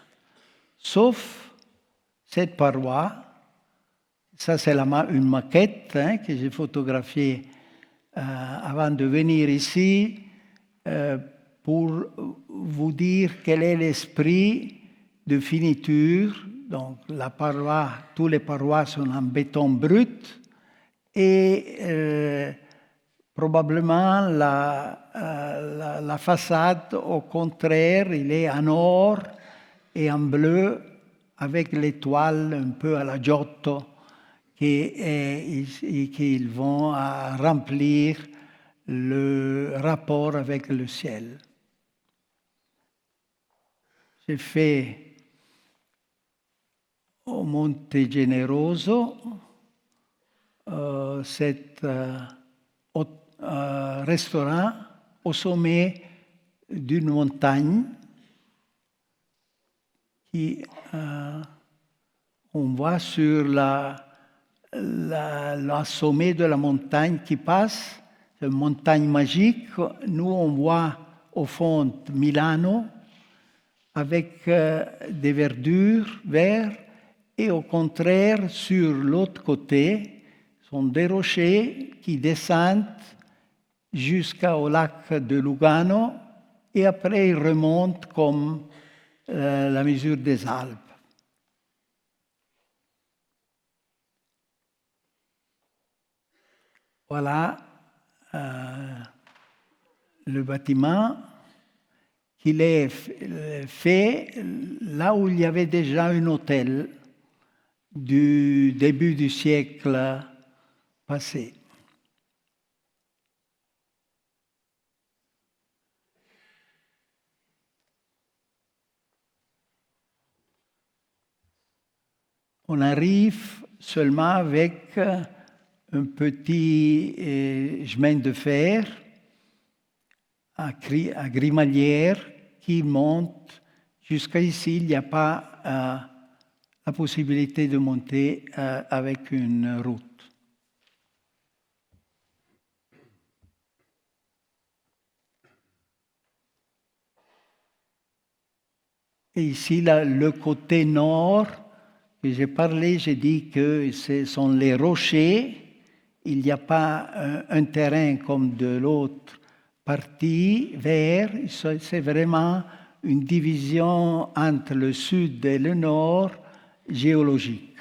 Sauf cette paroi Ça, c'est une maquette que j'ai photographiée avant de venir ici pour vous dire quel est l'esprit de finiture. Donc, tous les parois sont en béton brut et probablement la façade, au contraire, il est en or et en bleu avec l'étoile un peu à la Giotto qu'ils vont remplir le rapport avec le ciel. J'ai fait au Monte Generoso cet restaurant au sommet d'une montagne qui on voit sur le sommet de la montagne qui passe, c'est une montagne magique. Nous, on voit au fond Milano avec des verdures vertes et au contraire, sur l'autre côté, sont des rochers qui descendent jusqu'au lac de Lugano et après ils remontent comme la mesure des Alpes. Voilà le bâtiment qu'il est fait là où il y avait déjà un hôtel du début du siècle passé. On arrive seulement avec un petit chemin de fer à Grimalières qui monte jusqu'à ici. Il n'y a pas la possibilité de monter avec une route. Et ici, là, le côté nord, que j'ai parlé, j'ai dit que ce sont les rochers. Il n'y a pas un terrain comme de l'autre partie vert. C'est vraiment une division entre le sud et le nord géologique.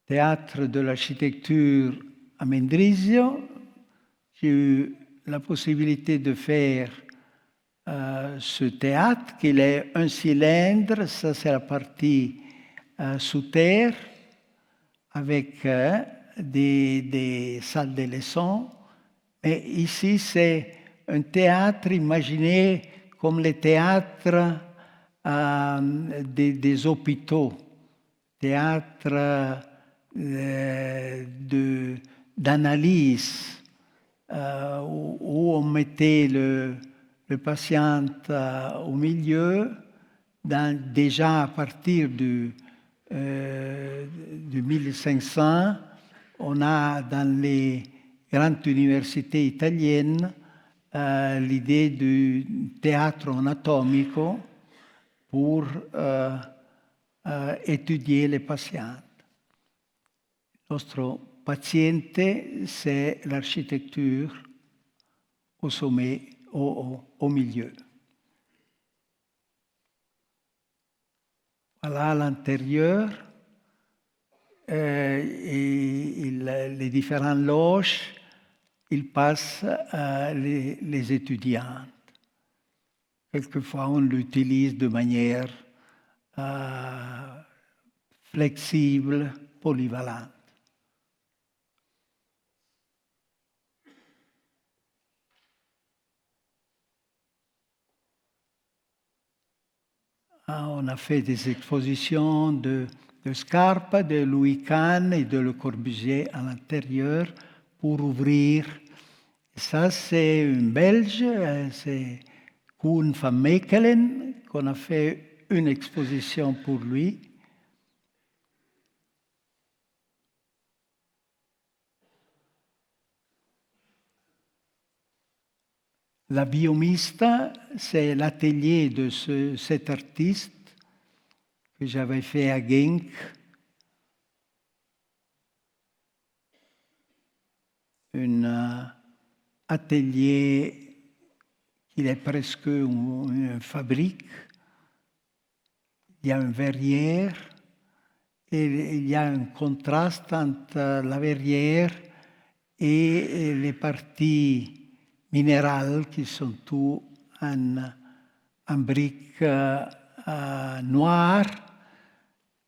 Théâtre de l'architecture à Mendrisio, j'ai eu la possibilité de faire ce théâtre, qui est un cylindre, ça c'est la partie sous terre, avec des salles de leçons. Et ici, c'est un théâtre imaginé comme les théâtres des hôpitaux, théâtre d'analyse, où on mettait le patient au milieu. Déjà à partir de 1500, on a dans les grandes universités italiennes l'idée du théâtre anatomico pour étudier les patients. Notre paziente, c'est l'architecture au sommet, au milieu. Voilà à l'intérieur, les différentes loges, ils passent les étudiants. Quelquefois, on l'utilise de manière flexible, polyvalente. On a fait des expositions de Scarpa, de Louis Kahn et de Le Corbusier à l'intérieur pour ouvrir. Ça, c'est une Belge, c'est Koen van Mechelen, qu'on a fait une exposition pour lui. La Biomista, c'est l'atelier de cet artiste que j'avais fait à Genk. Un atelier qui est presque une fabrique. Il y a une verrière et il y a un contraste entre la verrière et les parties minérales qui sont toutes en briques noires.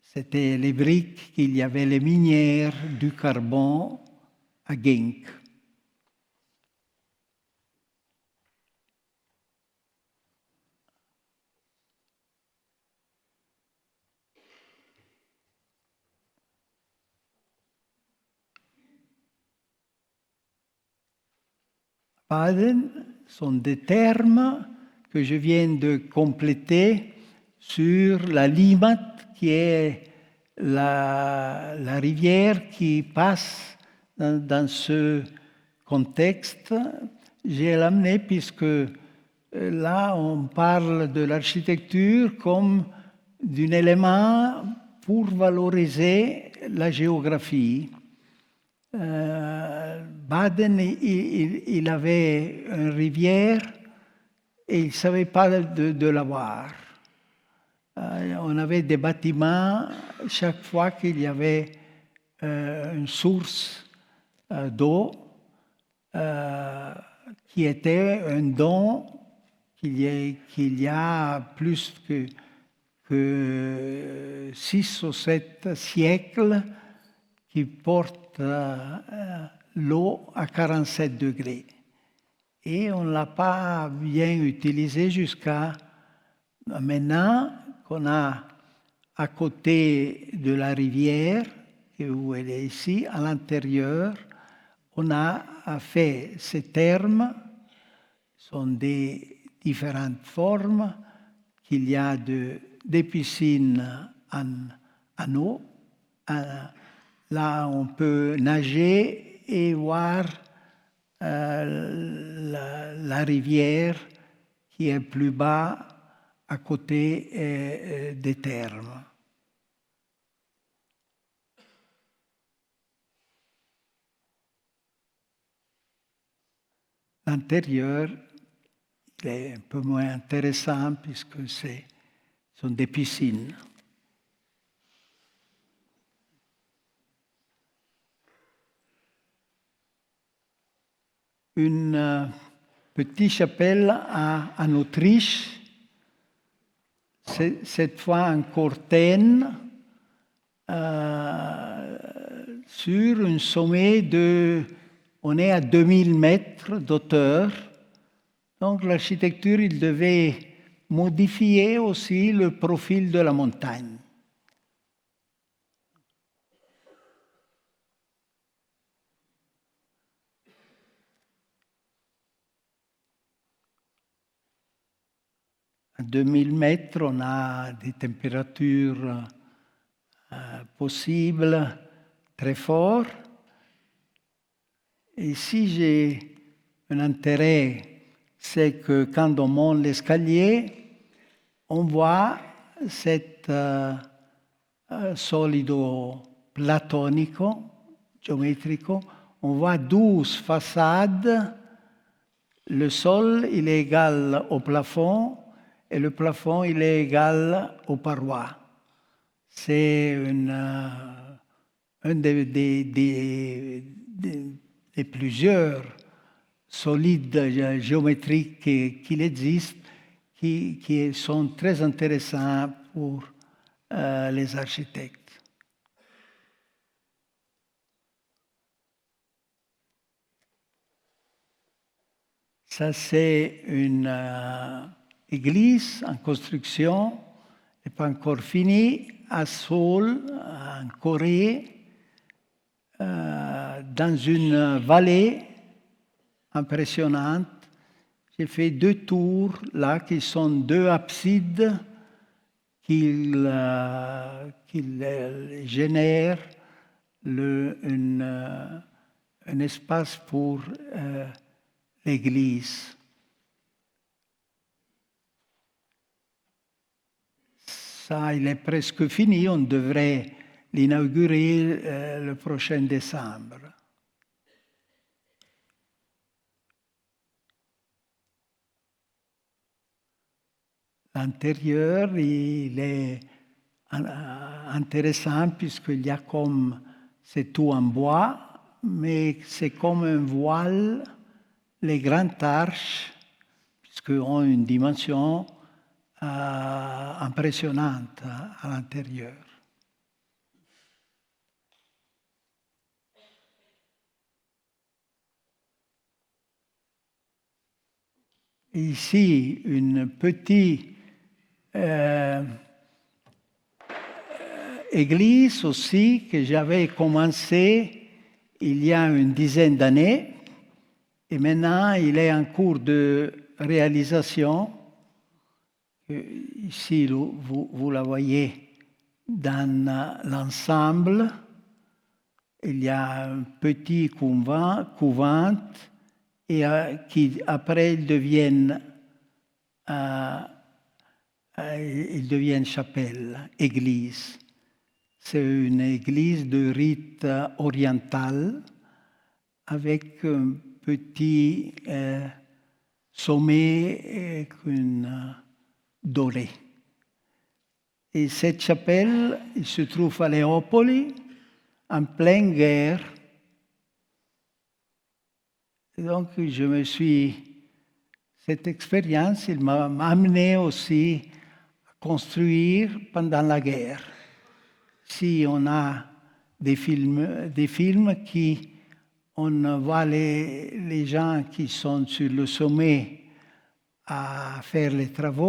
C'était les briques qu'il y avait les minières du carbone à Genk. Baden sont des termes que je viens de compléter sur la Limmat, qui est la rivière qui passe dans ce contexte. J'ai l'amené puisque là, on parle de l'architecture comme d'un élément pour valoriser la géographie. Baden, il avait une rivière et il ne savait pas de la voir. On avait des bâtiments chaque fois qu'il y avait une source d'eau qui était un don qu'il y a plus que 6 ou 7 siècles qui porte l'eau à 47 degrés. Et on ne l'a pas bien utilisé jusqu'à maintenant qu'on a à côté de la rivière, où elle est ici, à l'intérieur, on a fait ces thermes, sont des différentes formes, qu'il y a des piscines en eau. Là, on peut nager et voir la rivière qui est plus bas à côté des thermes. L'intérieur, il est un peu moins intéressant puisque ce sont des piscines. Une petite chapelle en Autriche, cette fois en Cortaine, sur un sommet on est à 2000 mètres d'auteur. Donc l'architecture, il devait modifier aussi le profil de la montagne. À 2000 mètres, on a des températures possibles très fortes. Et ici, j'ai un intérêt, c'est que quand on monte l'escalier, on voit cet solido platonico, géométrico, on voit 12 façades. Le sol, il est égal au plafond et le plafond, il est égal aux parois. C'est un des plusieurs solides géométriques qu'il existe qui sont très intéressants pour les architectes. Ça, c'est une église en construction, n'est pas encore finie, à Seoul, en Corée, dans une vallée impressionnante. J'ai fait 2 tours là, qui sont 2 absides qui génèrent un espace pour l'Église. Ça, il est presque fini. On devrait l'inaugurer le prochain décembre. L'intérieur, il est intéressant puisqu'il y a comme, c'est tout en bois, mais c'est comme un voile, les grandes arches, puisqu'ils ont une dimension impressionnante à l'intérieur. Ici, une petite église aussi que j'avais commencé il y a une dizaine d'années et maintenant il est en cours de réalisation. Ici, vous la voyez dans l'ensemble. Il y a un petit couvent et qui après ils deviennent chapelle, église. C'est une église de rite oriental avec un petit sommet doré. Et cette chapelle, il se trouve à Léopoli, en pleine guerre. Et donc, cette expérience, il m'a amené aussi à construire pendant la guerre. Si on a des films qui, on voit les gens qui sont sur le sommet à faire les travaux,